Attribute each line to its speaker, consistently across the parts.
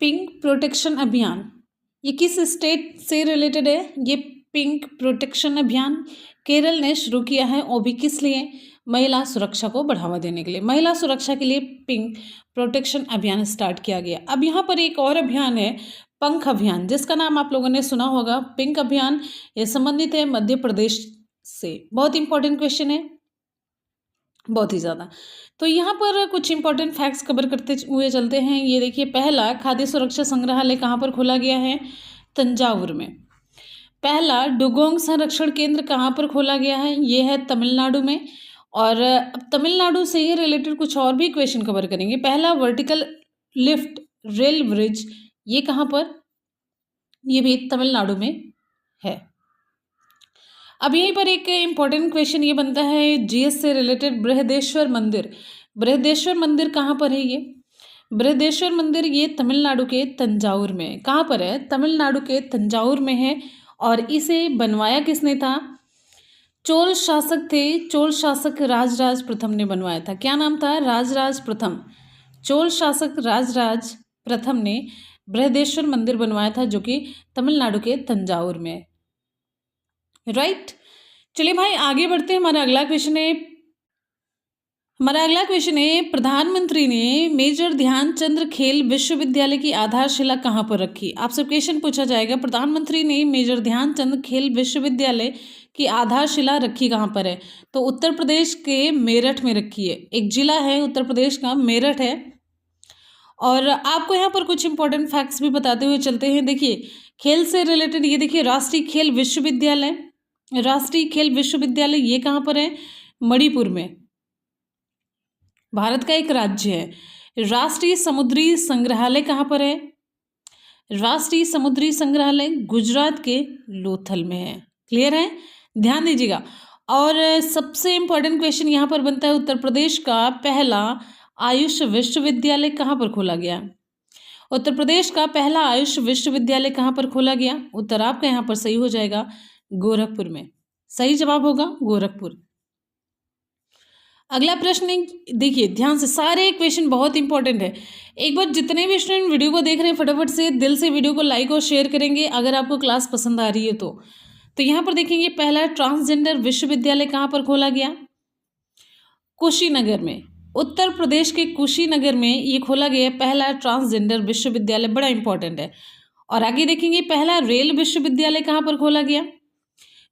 Speaker 1: Pink protection अभियान ये किस स्टेट से रिलेटेड है? ये पिंक प्रोटेक्शन अभियान केरल ने शुरू किया है, वो भी किस लिए? महिला सुरक्षा को बढ़ावा देने के लिए। महिला सुरक्षा के लिए पिंक प्रोटेक्शन अभियान स्टार्ट किया गया। अब यहाँ पर एक और अभियान है, पंख अभियान, जिसका नाम आप लोगों ने सुना होगा। पिंक अभियान ये संबंधित है मध्य प्रदेश से। बहुत इंपॉर्टेंट क्वेश्चन है, बहुत ही ज़्यादा। तो यहाँ पर कुछ इंपॉर्टेंट फैक्ट्स कवर करते हुए चलते हैं। ये देखिए, पहला खाद्य सुरक्षा संग्रहालय कहाँ पर खोला गया है? तंजावुर में। पहला डुगोंग संरक्षण केंद्र कहाँ पर खोला गया है? ये है तमिलनाडु में। और अब तमिलनाडु से ही रिलेटेड कुछ और भी क्वेश्चन कवर करेंगे। पहला वर्टिकल लिफ्ट रेल ब्रिज, ये कहाँ पर? ये भी तमिलनाडु में है। अब यहीं पर एक इम्पॉर्टेंट क्वेश्चन ये बनता है जीएस से रिलेटेड, बृहदेश्वर मंदिर। बृहदेश्वर मंदिर कहाँ पर है? ये बृहदेश्वर मंदिर ये तमिलनाडु के तंजावुर में है। कहाँ पर है? तमिलनाडु के तंजावुर में है। और इसे बनवाया किसने था? चोल शासक थे, चोल शासक राजराज प्रथम ने बनवाया था। क्या नाम था? राजराज प्रथम। चोल शासक राजराज प्रथम ने बृहदेश्वर मंदिर बनवाया था, जो कि तमिलनाडु के तंजावुर में है। राइट। चलिए भाई आगे बढ़ते हैं। हमारा अगला क्वेश्चन है प्रधानमंत्री ने मेजर ध्यानचंद खेल विश्वविद्यालय की आधारशिला कहाँ पर रखी? आपसे क्वेश्चन पूछा जाएगा, प्रधानमंत्री ने मेजर ध्यानचंद खेल विश्वविद्यालय की आधारशिला रखी कहाँ पर है? तो उत्तर प्रदेश के मेरठ में रखी है। एक जिला है उत्तर प्रदेश का, मेरठ है। और आपको यहाँ पर कुछ इंपॉर्टेंट फैक्ट्स भी बताते हुए चलते हैं। देखिए, खेल से रिलेटेड ये देखिए, राष्ट्रीय खेल विश्वविद्यालय, राष्ट्रीय खेल विश्वविद्यालय ये कहाँ पर है? मणिपुर में। भारत का एक राज्य है। राष्ट्रीय समुद्री संग्रहालय कहाँ पर है? राष्ट्रीय समुद्री संग्रहालय गुजरात के लोथल में है। क्लियर है? ध्यान दीजिएगा। और सबसे इंपॉर्टेंट क्वेश्चन यहाँ पर बनता है, उत्तर प्रदेश का पहला आयुष विश्वविद्यालय कहाँ पर खोला गया? उत्तर प्रदेश का पहला आयुष विश्वविद्यालय कहाँ पर खोला गया? उत्तर आपका यहाँ पर सही हो जाएगा, गोरखपुर में। सही जवाब होगा गोरखपुर। अगला प्रश्न देखिए ध्यान से, सारे क्वेश्चन बहुत इंपॉर्टेंट है। एक बार जितने भी स्टूडेंट वीडियो को देख रहे हैं, फटाफट से दिल से वीडियो को लाइक और शेयर करेंगे अगर आपको क्लास पसंद आ रही है तो यहाँ पर देखेंगे, पहला ट्रांसजेंडर विश्वविद्यालय कहाँ पर खोला गया? कुशीनगर में। उत्तर प्रदेश के कुशीनगर में ये खोला गया पहला ट्रांसजेंडर विश्वविद्यालय, बड़ा इंपॉर्टेंट है। और आगे देखेंगे, पहला रेल विश्वविद्यालय कहाँ पर खोला गया?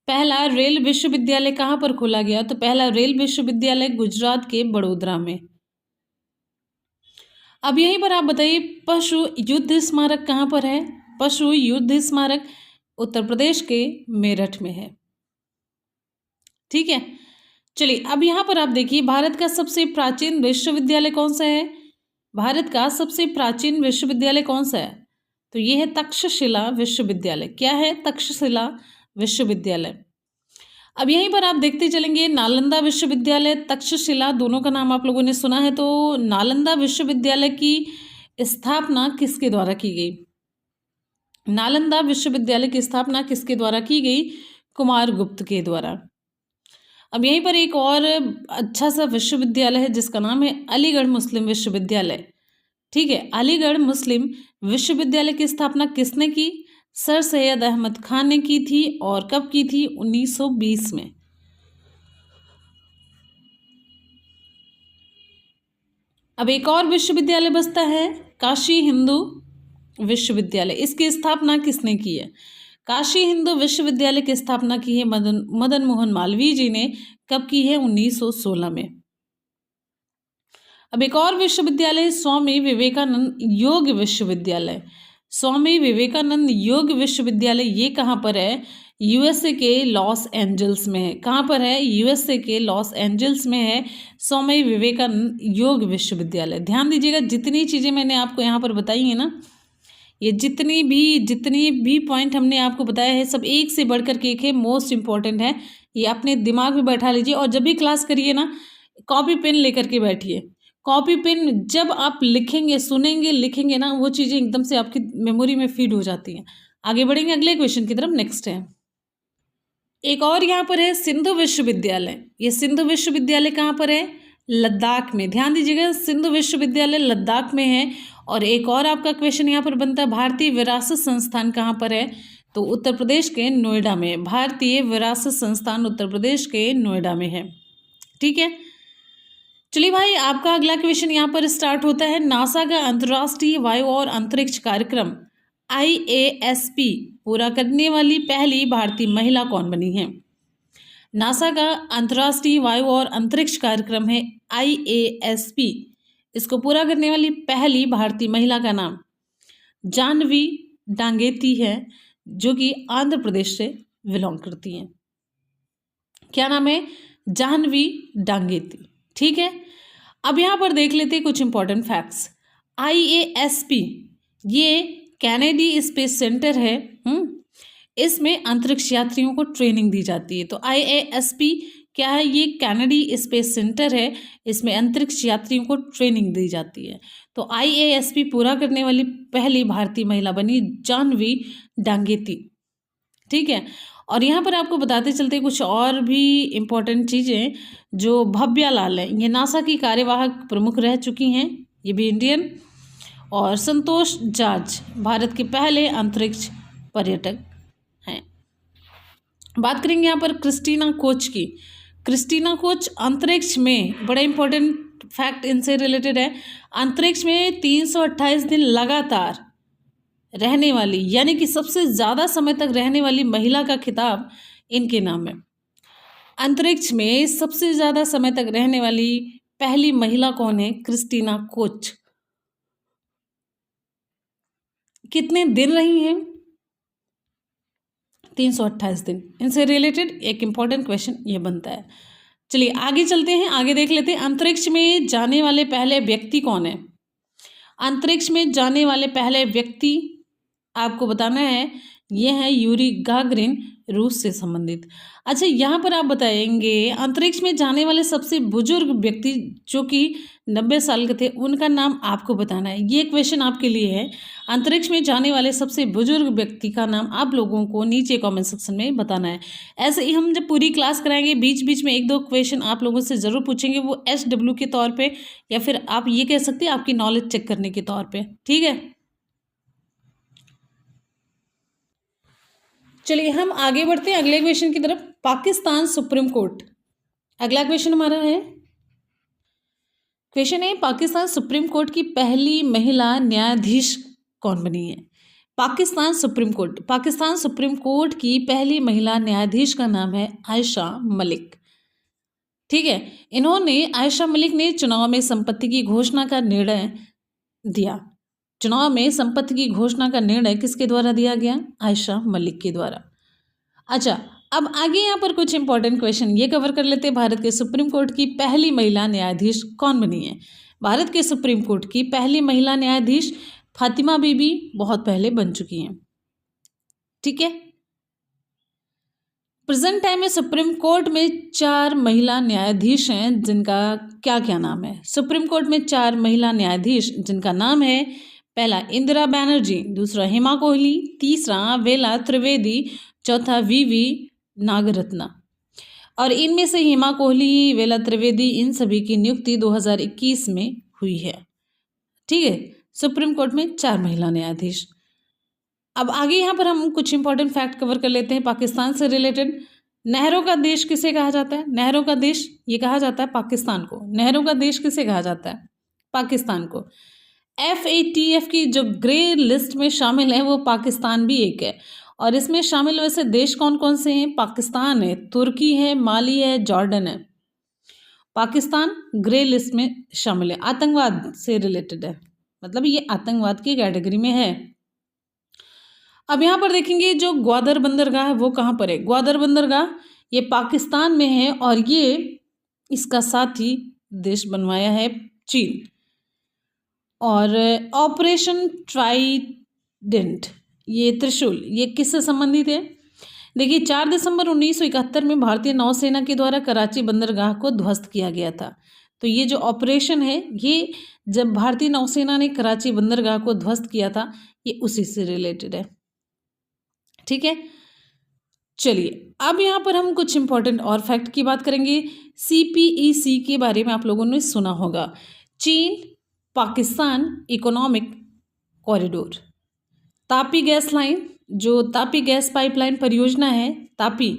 Speaker 1: पहला रेल विश्वविद्यालय कहाँ पर खोला गया? तो पहला रेल विश्वविद्यालय गुजरात के बड़ोदरा में। अब यहीं पर आप बताइए, पशु युद्ध स्मारक कहाँ पर है? पशु युद्ध स्मारक उत्तर प्रदेश के मेरठ में है। ठीक है, चलिए अब यहाँ पर आप देखिए, भारत का सबसे प्राचीन विश्वविद्यालय कौन सा है? भारत का सबसे प्राचीन विश्वविद्यालय कौन सा है? तो ये है तक्षशिला विश्वविद्यालय। क्या है? तक्षशिला विश्वविद्यालय। अब यहीं पर आप देखते चलेंगे, नालंदा विश्वविद्यालय, तक्षशिला, दोनों का नाम आप लोगों ने सुना है। तो नालंदा विश्वविद्यालय की स्थापना किसके द्वारा की गई? नालंदा विश्वविद्यालय की स्थापना किसके द्वारा की गई? कुमारगुप्त के द्वारा। अब यहीं पर एक और अच्छा सा विश्वविद्यालय है जिसका नाम है अलीगढ़ मुस्लिम विश्वविद्यालय। ठीक है, अलीगढ़ मुस्लिम विश्वविद्यालय की स्थापना किसने की? सर सैयद अहमद खान ने की थी। और कब की थी? 1920 में। अब एक और विश्वविद्यालय बचता है, काशी हिंदू विश्वविद्यालय। इसकी स्थापना किसने की है? काशी हिंदू विश्वविद्यालय की स्थापना की है मदन मोहन मालवीय जी ने। कब की है? 1916 में। अब एक और विश्वविद्यालय, स्वामी विवेकानंद योग विश्वविद्यालय। स्वामी विवेकानंद योग विश्वविद्यालय ये कहाँ पर है? यूएसए के लॉस एंजल्स में है। कहाँ पर है? यूएसए के लॉस एंजल्स में है स्वामी विवेकानंद योग विश्वविद्यालय। ध्यान दीजिएगा, जितनी चीज़ें मैंने आपको यहाँ पर बताई हैं ना, ये जितनी भी पॉइंट हमने आपको बताया है, सब एक से बढ़कर के एक है, मोस्ट इंपॉर्टेंट है। ये अपने दिमाग में बैठा लीजिए। और जब भी क्लास करिए ना, कॉपी पेन लेकर के बैठिए। कॉपी पेन जब आप लिखेंगे, सुनेंगे, लिखेंगे ना, वो चीज़ें एकदम से आपकी मेमोरी में फीड हो जाती हैं। आगे बढ़ेंगे अगले क्वेश्चन की तरफ। नेक्स्ट है, एक और यहाँ पर है सिंधु विश्वविद्यालय। ये सिंधु विश्वविद्यालय कहाँ पर है? लद्दाख में। ध्यान दीजिएगा, सिंधु विश्वविद्यालय लद्दाख में है। और एक और आपका क्वेश्चन यहाँ पर बनता है, भारतीय विरासत संस्थान कहाँ पर है? तो उत्तर प्रदेश के नोएडा में। भारतीय विरासत संस्थान उत्तर प्रदेश के नोएडा में है। ठीक है, चलिए भाई, आपका अगला क्वेश्चन यहाँ पर स्टार्ट होता है। नासा का अंतर्राष्ट्रीय वायु और अंतरिक्ष कार्यक्रम IASP पूरा करने वाली पहली भारतीय महिला कौन बनी है? नासा का अंतर्राष्ट्रीय वायु और अंतरिक्ष कार्यक्रम है IASP, इसको पूरा करने वाली पहली भारतीय महिला का नाम जानवी डांगेती है, जो कि आंध्र प्रदेश से बिलोंग करती हैं। क्या नाम है? जाह्नवी डांगेती। ठीक है, अब यहाँ पर देख लेते हैं कुछ इंपॉर्टेंट फैक्ट्स। IASP ये कैनेडी स्पेस सेंटर है। इसमें अंतरिक्ष यात्रियों को ट्रेनिंग दी जाती है। तो IASP क्या है? ये कैनेडी स्पेस सेंटर है, इसमें अंतरिक्ष यात्रियों को ट्रेनिंग दी जाती है। तो IASP पूरा करने वाली पहली भारतीय महिला बनी जाह्नवी डांगेती। ठीक है, और यहाँ पर आपको बताते चलते कुछ और भी इम्पोर्टेंट चीज़ें। जो भव्या लाल है, ये नासा की कार्यवाहक प्रमुख रह चुकी हैं, ये भी इंडियन। और संतोष जॉर्ज भारत के पहले अंतरिक्ष पर्यटक हैं। बात करेंगे यहाँ पर क्रिस्टीना कोच की। क्रिस्टीना कोच अंतरिक्ष में, बड़ा इंपॉर्टेंट फैक्ट इनसे रिलेटेड है, अंतरिक्ष में 328 दिन लगातार रहने वाली, यानी कि सबसे ज़्यादा समय तक रहने वाली महिला का खिताब इनके नाम है। अंतरिक्ष में सबसे ज़्यादा समय तक रहने वाली पहली महिला कौन है? Christina Koch. कितने दिन रही हैं? 328 दिन। इनसे रिलेटेड एक इंपॉर्टेंट क्वेश्चन ये बनता है। चलिए आगे चलते हैं, आगे देख लेते हैं। अंतरिक्ष में जाने वाले पहले व्यक्ति कौन है? अंतरिक्ष में जाने वाले पहले व्यक्ति आपको बताना है, ये है यूरी गागरिन, रूस से संबंधित। अच्छा, यहाँ पर आप बताएंगे अंतरिक्ष में जाने वाले सबसे बुजुर्ग व्यक्ति जो कि 90 साल के थे, उनका नाम आपको बताना है। ये क्वेश्चन आपके लिए है। अंतरिक्ष में जाने वाले सबसे बुजुर्ग व्यक्ति का नाम आप लोगों को नीचे कमेंट सेक्शन में बताना है। ऐसे ही हम जब पूरी क्लास कराएंगे, बीच बीच में 1-2 क्वेश्चन आप लोगों से ज़रूर पूछेंगे, वो SW के तौर पर, या फिर आप ये कह सकते हैं आपकी नॉलेज चेक करने के तौर पर। ठीक है, चलिए हम आगे बढ़ते हैं अगले क्वेश्चन की तरफ। पाकिस्तान सुप्रीम कोर्ट, अगला क्वेश्चन हमारा है। क्वेश्चन है, पाकिस्तान सुप्रीम कोर्ट की पहली महिला न्यायाधीश कौन बनी है? Pakistan supreme court, Pakistan supreme court की पहली महिला न्यायाधीश का नाम है आयशा मलिक। ठीक है, इन्होंने, आयशा मलिक ने चुनाव में संपत्ति की घोषणा का निर्णय दिया। चुनाव में संपत्ति की घोषणा का निर्णय किसके द्वारा दिया गया? आयशा मलिक के द्वारा। अच्छा, अब आगे यहाँ पर कुछ इंपॉर्टेंट क्वेश्चन ये कवर कर लेते हैं। भारत के सुप्रीम कोर्ट की पहली महिला न्यायाधीश कौन बनी है? भारत के सुप्रीम कोर्ट की पहली महिला न्यायाधीश फातिमा बीबी बहुत पहले बन चुकी हैं। ठीक है, प्रेजेंट टाइम में सुप्रीम कोर्ट में 4 महिला न्यायाधीश हैं, जिनका क्या क्या नाम है? सुप्रीम कोर्ट में 4 महिला न्यायाधीश जिनका नाम है, पहला इंदिरा बनर्जी, दूसरा हेमा कोहली, तीसरा वेला त्रिवेदी, चौथा VV नागरत्ना। और इनमें से हेमा कोहली, वेला त्रिवेदी, इन सभी की नियुक्ति 2021 में हुई है। ठीक है, सुप्रीम कोर्ट में 4 महिला न्यायाधीश। अब आगे यहाँ पर हम कुछ इंपॉर्टेंट फैक्ट कवर कर लेते हैं पाकिस्तान से रिलेटेड। नहरों का देश किसे कहा जाता है? नहरों का देश ये कहा जाता है पाकिस्तान को। नहरों का देश किसे कहा जाता है? पाकिस्तान को। FATF की जो ग्रे लिस्ट में शामिल है वो पाकिस्तान भी एक है। और इसमें शामिल वैसे देश कौन कौन से हैं? पाकिस्तान है, तुर्की है, माली है, जॉर्डन है। पाकिस्तान ग्रे लिस्ट में शामिल है, आतंकवाद से रिलेटेड है, मतलब ये आतंकवाद की कैटेगरी में है। अब यहाँ पर देखेंगे जो ग्वादर बंदरगाह है वो कहाँ पर है? ग्वादर बंदरगाह ये पाकिस्तान में है, और ये इसका साथी देश बनवाया है चीन। और ऑपरेशन ट्राइडेंट, ये त्रिशूल, ये किससे संबंधित है? देखिए, 4 दिसंबर 1971 में भारतीय नौसेना के द्वारा कराची बंदरगाह को ध्वस्त किया गया था। तो ये जो ऑपरेशन है, ये जब भारतीय नौसेना ने कराची बंदरगाह को ध्वस्त किया था, ये उसी से रिलेटेड है। ठीक है, चलिए अब यहाँ पर हम कुछ इंपॉर्टेंट और फैक्ट की बात करेंगे। CPEC के बारे में आप लोगों ने सुना होगा, चीन Pakistan economic corridor. Tapi gas line, जो तापी गैस पाइपलाइन परियोजना है, तापी,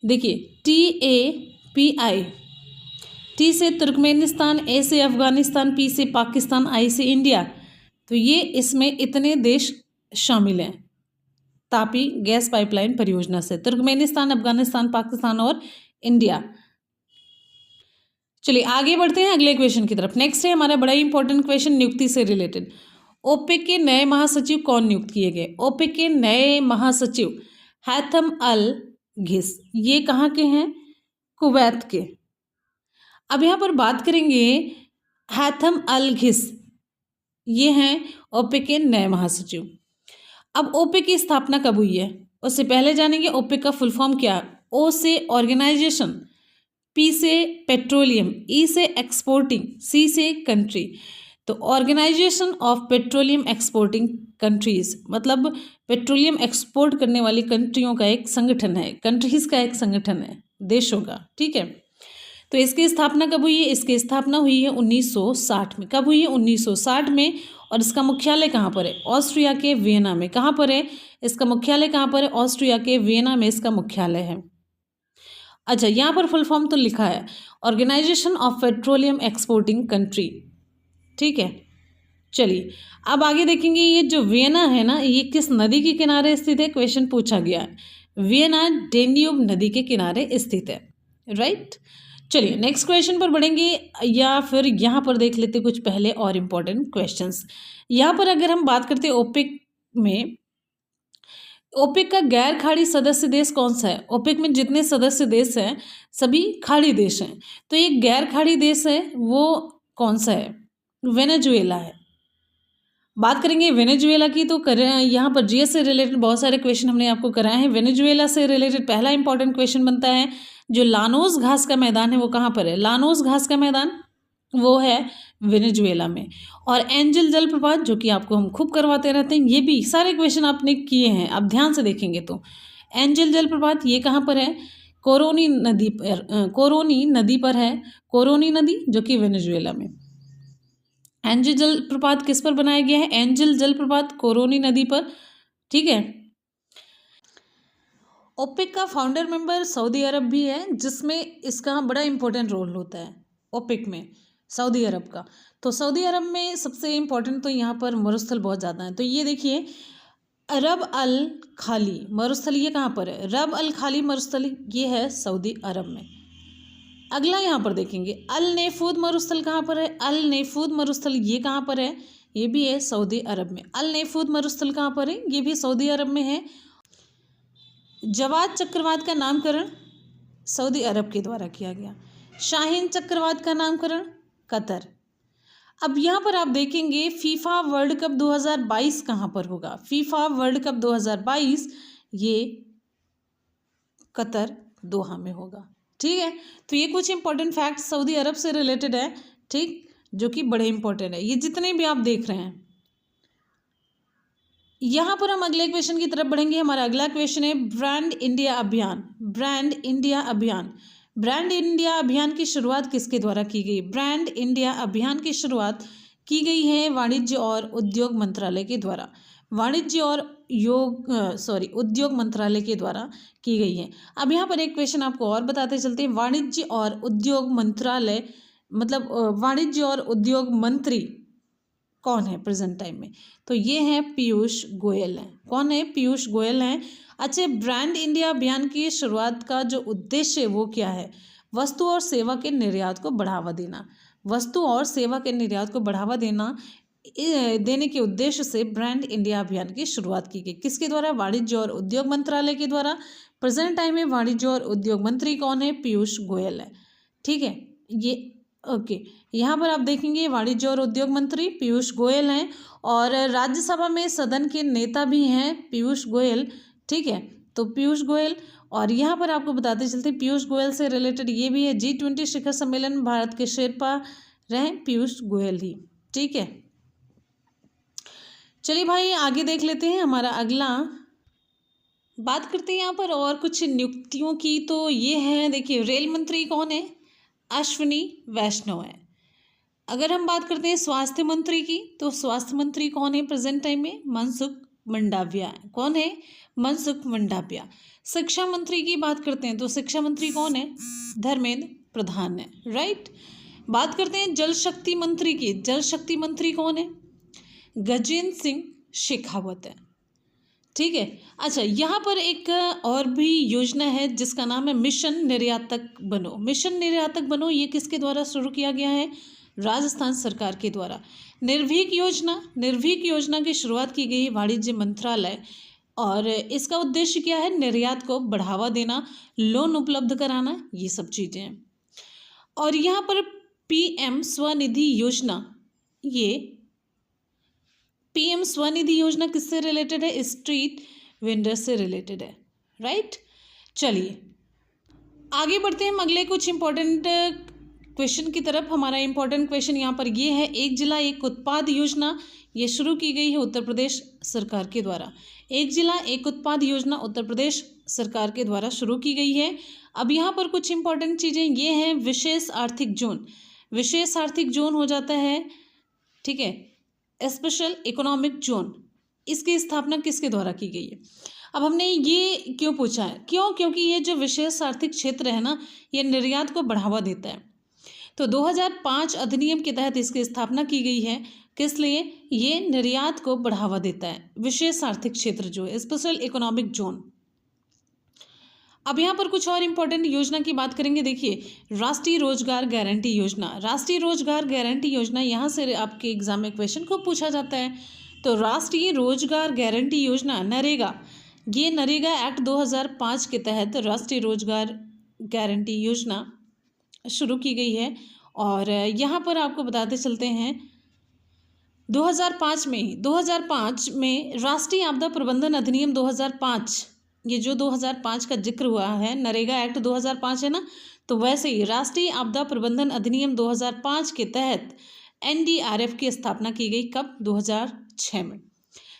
Speaker 1: देखिए TAPI, T से तुर्कमेनिस्तान, A से अफगानिस्तान, P से पाकिस्तान, I से इंडिया। तो ये इसमें इतने देश शामिल हैं तापी गैस पाइपलाइन परियोजना से, तुर्कमेनिस्तान, अफगानिस्तान, पाकिस्तान और इंडिया। चलिए आगे बढ़ते हैं अगले क्वेश्चन की तरफ। नेक्स्ट है हमारा बड़ा इंपॉर्टेंट क्वेश्चन नियुक्ति से रिलेटेड। ओपेक के नए महासचिव कौन नियुक्त किए गए? ओपेक के नए महासचिव हैथम अल घिस, ये कहाँ के हैं? कुवैत के। अब यहाँ पर बात करेंगे हैथम अल घिस, ये हैं ओपेक के नए महासचिव। अब ओपेक की स्थापना कब हुई है उससे पहले जानेंगे ओपेक का फुल फॉर्म क्या है। ओ से ऑर्गेनाइजेशन, पी से पेट्रोलियम, ई से एक्सपोर्टिंग, सी से कंट्री। तो organisation of petroleum exporting countries, मतलब पेट्रोलियम एक्सपोर्ट करने वाली कंट्रियों का एक संगठन है, कंट्रीज का एक संगठन है, देशों का, ठीक है। तो इसकी स्थापना कब हुई है? इसकी स्थापना हुई है 1960 में। कब हुई है? 1960 में। और इसका मुख्यालय कहाँ पर है? ऑस्ट्रिया के वियना में। कहाँ पर है इसका मुख्यालय? कहाँ पर है? ऑस्ट्रिया के वियना में इसका मुख्यालय है। अच्छा, यहाँ पर फुल फॉर्म तो लिखा है organisation of petroleum exporting country, ठीक है। चलिए अब आगे देखेंगे, ये जो वियना है ना, ये किस नदी के किनारे स्थित है? क्वेश्चन पूछा गया है। वियना डेन्यूब नदी के किनारे स्थित है, राइट। चलिए नेक्स्ट क्वेश्चन पर बढ़ेंगे, या फिर यहाँ पर देख लेते कुछ पहले और इम्पोर्टेंट क्वेश्चंस। यहाँ पर अगर हम बात करते हैं ओपेक में, ओपेक का गैर खाड़ी सदस्य देश कौन सा है? ओपेक में जितने सदस्य देश हैं सभी खाड़ी देश हैं, तो एक गैर खाड़ी देश है, वो कौन सा है? वेनेजुएला है। बात करेंगे वेनेजुएला की, तो यहाँ पर जीएस से रिलेटेड बहुत सारे क्वेश्चन हमने आपको कराए हैं। वेनेजुएला से रिलेटेड पहला इंपॉर्टेंट क्वेश्चन बनता है, जो लानोस घास का मैदान है वो कहाँ पर है? लानोस घास का मैदान वो है वेनेजुएला में। और एंजल जलप्रपात, जो कि आपको हम खूब करवाते रहते हैं, ये भी सारे क्वेश्चन आपने किए हैं, आप ध्यान से देखेंगे तो। एंजल जलप्रपात ये कहाँ पर है? कोरोनी नदी पर, कोरोनी नदी पर है, कोरोनी नदी जो कि वेनेजुएला में। एंजल जलप्रपात किस पर बनाया गया है? एंजल जलप्रपात कोरोनी नदी पर, ठीक है। ओपेक का फाउंडर मेंबर सऊदी अरब भी है, जिसमें इसका बड़ा इंपॉर्टेंट रोल होता है ओपेक में, सऊदी अरब का। तो सऊदी अरब में सबसे इम्पोर्टेंट तो यहाँ पर मरुस्थल बहुत ज़्यादा है। तो ये देखिए रब अल खाली मरुस्थल, ये कहाँ पर है? रब अल खाली मरुस्थल, ये है सऊदी अरब में। अगला यहाँ पर देखेंगे अल नेफूद मरुस्थल कहाँ पर है? अल नेफूद मरुस्थल ये कहाँ पर है? ये भी है सऊदी अरब में। अल नेफूद मरुस्थल कहाँ पर है? ये भी सऊदी अरब में है। जवाद चक्रवात का नामकरण सऊदी अरब के द्वारा किया गया। शाहीन चक्रवात का नामकरण कतर। अब यहाँ पर आप देखेंगे फीफा वर्ल्ड कप 2022 कहाँ पर होगा? फीफा वर्ल्ड कप 2022 ये कतर दोहा में होगा, ठीक है। तो ये कुछ इंपॉर्टेंट फैक्ट सऊदी अरब से रिलेटेड है, ठीक, जो कि बड़े इंपॉर्टेंट है, ये जितने भी आप देख रहे हैं। यहाँ पर हम अगले क्वेश्चन की तरफ बढ़ेंगे। हमारा अगला क्वेश्चन है ब्रांड इंडिया अभियान। ब्रांड इंडिया अभियान, ब्रांड इंडिया अभियान की शुरुआत किसके द्वारा की गई? ब्रांड इंडिया अभियान की शुरुआत की गई है वाणिज्य और उद्योग मंत्रालय के द्वारा। वाणिज्य और उद्योग मंत्रालय के द्वारा की गई है। अब यहाँ पर एक क्वेश्चन आपको और बताते चलते हैं, वाणिज्य और उद्योग मंत्रालय मतलब वाणिज्य और उद्योग मंत्री कौन है प्रेजेंट टाइम में? तो ये है पीयूष गोयल हैं। कौन है? पीयूष गोयल हैं। अच्छा, ब्रांड इंडिया अभियान की शुरुआत का जो उद्देश्य है वो क्या है? वस्तु और सेवा के निर्यात को बढ़ावा देना। वस्तु और सेवा के निर्यात को बढ़ावा देने के उद्देश्य से ब्रांड इंडिया अभियान की शुरुआत की गई। किसके द्वारा? वाणिज्य और उद्योग मंत्रालय के द्वारा। प्रेजेंट टाइम में वाणिज्य और उद्योग मंत्री कौन है? पीयूष गोयल है, ठीक है। ये ओके यहाँ पर आप देखेंगे वाणिज्य और उद्योग मंत्री पीयूष गोयल हैं, और राज्यसभा में सदन के नेता भी हैं पीयूष गोयल, ठीक है। तो पीयूष गोयल, और यहाँ पर आपको बताते चलते पीयूष गोयल से रिलेटेड ये भी है, G20 शिखर सम्मेलन में भारत के शेरपा रहे पीयूष गोयल ही, ठीक है। चलिए भाई आगे देख लेते हैं। हमारा अगला बात करते हैं यहाँ पर और कुछ नियुक्तियों की। तो ये है, देखिए रेल मंत्री कौन है? अश्विनी वैष्णव है। अगर हम बात करते हैं स्वास्थ्य मंत्री की, तो स्वास्थ्य मंत्री कौन है प्रेजेंट टाइम में? मनसुख मंडाविया। कौन है? मनसुख मंडाविया। शिक्षा मंत्री की बात करते हैं तो शिक्षा मंत्री कौन है? धर्मेंद्र प्रधान है, राइट। बात करते हैं जल शक्ति मंत्री की, जल शक्ति मंत्री कौन है? गजेंद्र सिंह शेखावत है, ठीक है। अच्छा, यहाँ पर एक और भी योजना है जिसका नाम है मिशन निर्यातक बनो। मिशन निर्यातक बनो ये किसके द्वारा शुरू किया गया है? राजस्थान सरकार के द्वारा। निर्भीक योजना, निर्भीक योजना की शुरुआत की गई है वाणिज्य मंत्रालय, और इसका उद्देश्य क्या है? निर्यात को बढ़ावा देना, लोन उपलब्ध कराना, ये सब चीज़ें हैं। और यहाँ पर पीएम स्वनिधि योजना, ये पीएम स्वनिधि योजना किससे रिलेटेड है? स्ट्रीट वेंडर से रिलेटेड है, राइट। चलिए आगे बढ़ते हैं हम अगले कुछ इंपॉर्टेंट क्वेश्चन की तरफ। हमारा इंपॉर्टेंट क्वेश्चन यहाँ पर ये है, एक जिला एक उत्पाद योजना ये शुरू की गई है उत्तर प्रदेश सरकार के द्वारा। एक जिला एक उत्पाद योजना उत्तर प्रदेश सरकार के द्वारा शुरू की गई है। अब यहाँ पर कुछ इंपॉर्टेंट चीज़ें ये हैं, विशेष आर्थिक जोन, विशेष आर्थिक जोन हो जाता है, ठीक है, स्पेशल इकोनॉमिक जोन, इसकी स्थापना किसके द्वारा की गई है? अब हमने ये क्यों पूछा है? क्योंकि ये जो विशेष आर्थिक क्षेत्र है ना, ये निर्यात को बढ़ावा देता है। तो 2005 अधिनियम के तहत इसकी स्थापना की गई है। किस लिए? ये निर्यात को बढ़ावा देता है, विशेष आर्थिक क्षेत्र जो है, स्पेशल इकोनॉमिक जोन। अब यहाँ पर कुछ और इम्पोर्टेंट योजना की बात करेंगे। देखिए, राष्ट्रीय रोजगार गारंटी योजना, राष्ट्रीय रोजगार गारंटी योजना, यहाँ से आपके एग्जाम में क्वेश्चन को पूछा जाता है। तो राष्ट्रीय रोजगार गारंटी योजना नरेगा, ये नरेगा एक्ट 2005 के तहत राष्ट्रीय रोजगार गारंटी योजना शुरू की गई है। और यहाँ पर आपको बताते चलते हैं 2005 में राष्ट्रीय आपदा प्रबंधन अधिनियम 2005, ये जो 2005 का जिक्र हुआ है, नरेगा एक्ट 2005 है ना, तो वैसे ही राष्ट्रीय आपदा प्रबंधन अधिनियम 2005 के तहत एनडीआरएफ की स्थापना की गई। कब? 2006 में।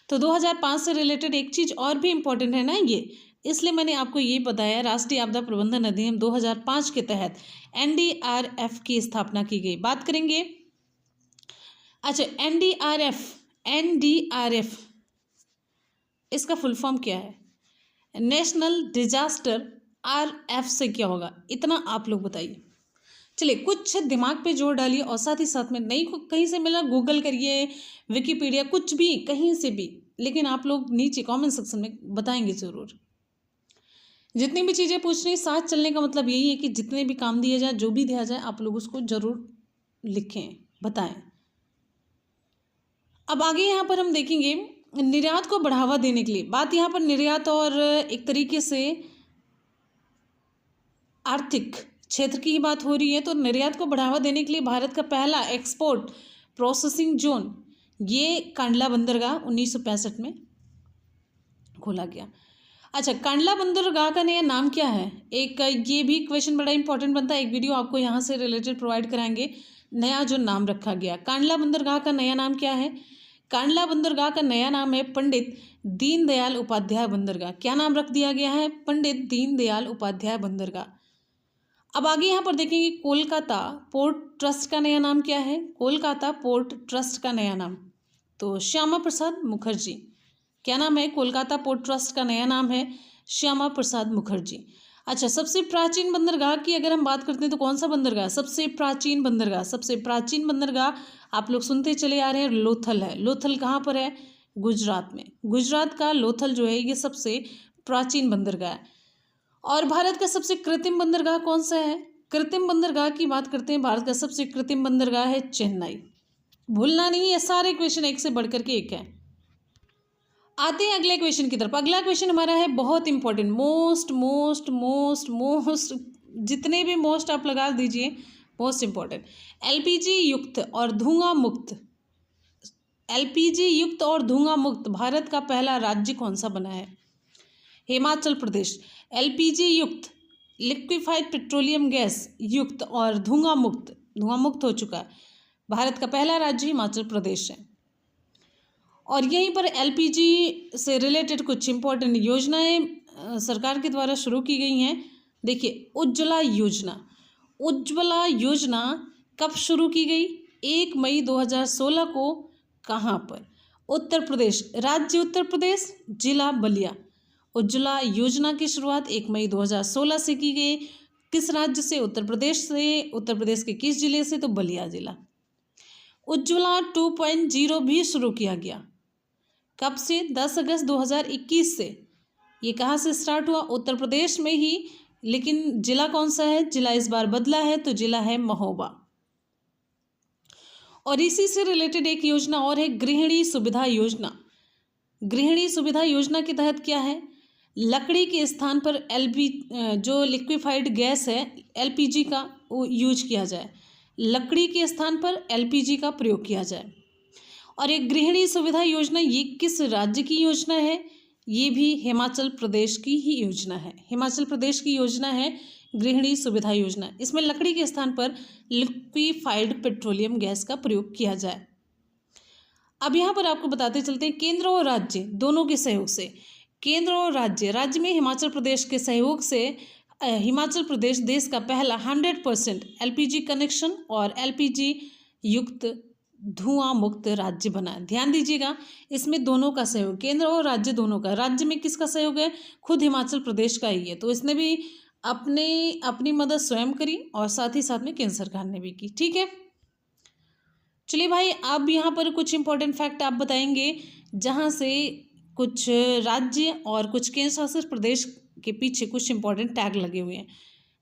Speaker 1: तो 2005 से रिलेटेड एक चीज़ और भी इम्पोर्टेंट है ना ये, इसलिए मैंने आपको ये बताया, राष्ट्रीय आपदा प्रबंधन अधिनियम 2005 के तहत एनडीआरएफ की स्थापना की गई। बात करेंगे, अच्छा, एनडीआरएफ इसका फुल फॉर्म क्या है? नेशनल डिजास्टर, आरएफ से क्या होगा? इतना आप लोग बताइए। चलिए कुछ दिमाग पे जोर डालिए, और साथ ही साथ में नहीं कहीं से मिला गूगल करिए, विकिपीडिया, कुछ भी कहीं से भी, लेकिन आप लोग नीचे कमेंट सेक्शन में बताएंगे ज़रूर। जितनी भी चीज़ें पूछ रही, साथ चलने का मतलब यही है कि जितने भी काम दिए जाए, जो भी दिया जाए, आप लोग उसको ज़रूर लिखें, बताएं। अब आगे यहाँ पर हम देखेंगे निर्यात को बढ़ावा देने के लिए। बात यहाँ पर निर्यात और एक तरीके से आर्थिक क्षेत्र की ही बात हो रही है। तो निर्यात को बढ़ावा देने के लिए भारत का पहला एक्सपोर्ट प्रोसेसिंग जोन, ये कांडला बंदरगाह 1965 में खोला गया। अच्छा, कांडला बंदरगाह का नया नाम क्या है? एक ये भी क्वेश्चन बड़ा इंपॉर्टेंट बनता है, एक वीडियो आपको यहाँ से रिलेटेड प्रोवाइड कराएंगे। नया जो नाम रखा गया कांडला बंदरगाह का नया नाम क्या है? कांडला बंदरगाह का नया नाम है पंडित दीनदयाल उपाध्याय बंदरगाह। क्या नाम रख दिया गया है? पंडित दीनदयाल उपाध्याय बंदरगाह। अब आगे यहाँ पर देखेंगे कोलकाता पोर्ट ट्रस्ट का नया नाम क्या है? कोलकाता पोर्ट ट्रस्ट का नया नाम, तो श्यामा प्रसाद मुखर्जी। क्या नाम है? कोलकाता पोर्ट ट्रस्ट का नया नाम है श्यामा प्रसाद मुखर्जी। अच्छा, सबसे प्राचीन बंदरगाह की अगर हम बात करते हैं तो कौन सा बंदरगाह? सबसे प्राचीन बंदरगाह, सबसे प्राचीन बंदरगाह आप लोग सुनते चले आ रहे हैं, लोथल है। लोथल कहाँ पर है? गुजरात में। गुजरात का लोथल जो है ये सबसे प्राचीन बंदरगाह है। और भारत का सबसे कृत्रिम बंदरगाह कौन सा है? कृत्रिम बंदरगाह की बात करते हैं, भारत का सबसे कृत्रिम बंदरगाह है चेन्नई। भूलना नहीं है, सारे क्वेश्चन एक से बढ़कर के एक है। आते हैं अगले क्वेश्चन की तरफ। अगला क्वेश्चन हमारा है बहुत इंपॉर्टेंट, मोस्ट, जितने भी मोस्ट आप लगा दीजिए, मोस्ट इंपॉर्टेंट। एलपीजी युक्त और धुआं मुक्त, एलपीजी युक्त और धुआं मुक्त भारत का पहला राज्य कौन सा बना है? हिमाचल प्रदेश। एलपीजी युक्त, लिक्विफाइड पेट्रोलियम गैस युक्त और धुआं मुक्त हो चुका है, भारत का पहला राज्य हिमाचल प्रदेश है। और यहीं पर एलपीजी से रिलेटेड कुछ इंपॉर्टेंट योजनाएं सरकार के द्वारा शुरू की गई हैं। देखिए, उज्ज्वला योजना कब शुरू की गई? 1 मई 2016 को कहाँ पर? उत्तर प्रदेश, राज्य उत्तर प्रदेश, जिला बलिया। उज्ज्वला योजना की शुरुआत 1 मई 2016 से की गई। किस राज्य से? उत्तर प्रदेश से। उत्तर प्रदेश के किस जिले से? तो बलिया जिला। उज्ज्वला 2.0 भी शुरू किया गया। कब से? 10 अगस्त 2021 से। ये कहाँ से स्टार्ट हुआ? उत्तर प्रदेश में ही, लेकिन जिला कौन सा है? जिला इस बार बदला है, तो जिला है महोबा। और इसी से रिलेटेड एक योजना और है, गृहिणी सुविधा योजना। गृहिणी सुविधा योजना के तहत क्या है? लकड़ी के स्थान पर जो लिक्विफाइड गैस है LPG का यूज किया जाए। लकड़ी के स्थान पर LPG का प्रयोग किया जाए। और एक गृहिणी सुविधा योजना, ये किस राज्य की योजना है? ये भी हिमाचल प्रदेश की ही योजना है। हिमाचल प्रदेश की योजना है गृहिणी सुविधा योजना। इसमें लकड़ी के स्थान पर लिक्विफाइड पेट्रोलियम गैस का प्रयोग किया जाए। अब यहाँ पर आपको बताते चलते हैं, केंद्र और राज्य दोनों के सहयोग से, केंद्र और राज्य में हिमाचल प्रदेश के सहयोग से हिमाचल प्रदेश देश का पहला 100% LPG कनेक्शन और LPG युक्त धुआं मुक्त राज्य बना। ध्यान दीजिएगा, इसमें दोनों का सहयोग, केंद्र और राज्य दोनों का। राज्य में किसका सहयोग है? खुद हिमाचल प्रदेश का ही है। तो इसने भी अपनी मदद स्वयं करी और साथ ही साथ में केंद्र सरकार ने भी की। ठीक है, चलिए भाई, अब यहाँ पर कुछ इंपॉर्टेंट फैक्ट आप बताएंगे, जहाँ से कुछ राज्य और कुछ केंद्र शासित प्रदेश के पीछे कुछ इंपॉर्टेंट टैग लगे हुए हैं।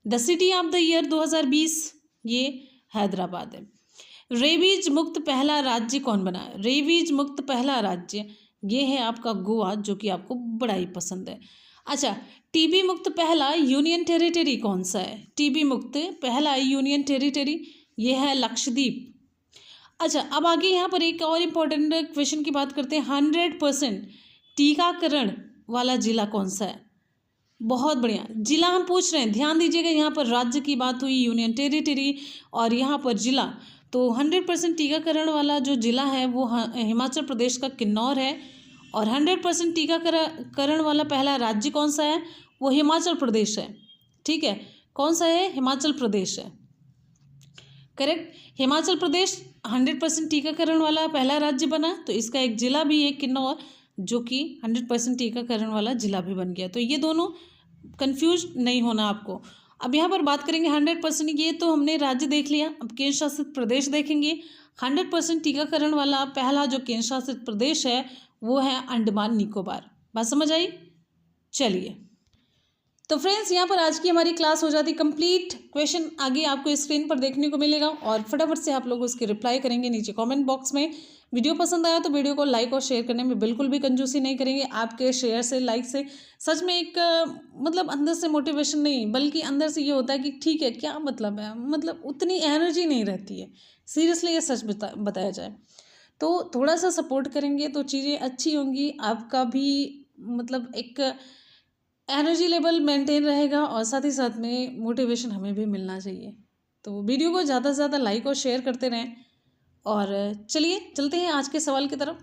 Speaker 1: The city of the year 2020, ये हैदराबाद है। रेबीज मुक्त पहला राज्य कौन बना? रेबीज मुक्त पहला राज्य ये है आपका गोवा, जो कि आपको बड़ा ही पसंद है। अच्छा, टीबी मुक्त पहला यूनियन टेरिटरी कौन सा है? टीबी मुक्त पहला यूनियन टेरिटरी ये है लक्षद्वीप। अच्छा, अब आगे यहाँ पर एक और इम्पोर्टेंट क्वेश्चन की बात करते हैं। 100% टीकाकरण वाला जिला कौन सा है? बहुत बढ़िया, जिला हम पूछ रहे हैं, ध्यान दीजिएगा। यहाँ पर राज्य की बात हुई, यूनियन टेरिटरी, और यहाँ पर जिला। तो 100% टीकाकरण वाला जो जिला है वो हिमाचल प्रदेश का किन्नौर है। और 100% टीकाकरण वाला पहला राज्य कौन सा है? वो हिमाचल प्रदेश है। ठीक है, कौन सा है? हिमाचल प्रदेश है। करेक्ट, हिमाचल प्रदेश 100% टीकाकरण वाला पहला राज्य बना। तो इसका एक जिला भी है किन्नौर, जो कि 100% टीकाकरण वाला जिला भी बन गया। तो ये दोनों कंफ्यूज नहीं होना आपको। अब यहाँ पर बात करेंगे 100%, ये तो हमने राज्य देख लिया, अब केंद्र शासित प्रदेश देखेंगे। 100% टीकाकरण वाला पहला जो केंद्र शासित प्रदेश है वो है अंडमान निकोबार। बात समझ आई? चलिए, तो फ्रेंड्स, यहाँ पर आज की हमारी क्लास हो जाती कंप्लीट। क्वेश्चन आगे आपको स्क्रीन पर देखने को मिलेगा और फटाफट से आप लोग उसके रिप्लाई करेंगे नीचे कमेंट बॉक्स में। वीडियो पसंद आया तो वीडियो को लाइक और शेयर करने में बिल्कुल भी कंजूसी नहीं करेंगे। आपके शेयर से, लाइक से सच में एक मतलब अंदर से मोटिवेशन नहीं, बल्कि अंदर से ये होता है कि ठीक है, क्या मतलब है, मतलब उतनी एनर्जी नहीं रहती है। सीरियसली ये सच बताया जाए तो थोड़ा सा सपोर्ट करेंगे तो चीज़ें अच्छी होंगी। आपका भी मतलब एक एनर्जी लेवल मेंटेन रहेगा और साथ ही साथ में मोटिवेशन हमें भी मिलना चाहिए। तो वीडियो को ज़्यादा से ज़्यादा लाइक और शेयर करते रहें। और चलिए चलते हैं आज के सवाल की तरफ।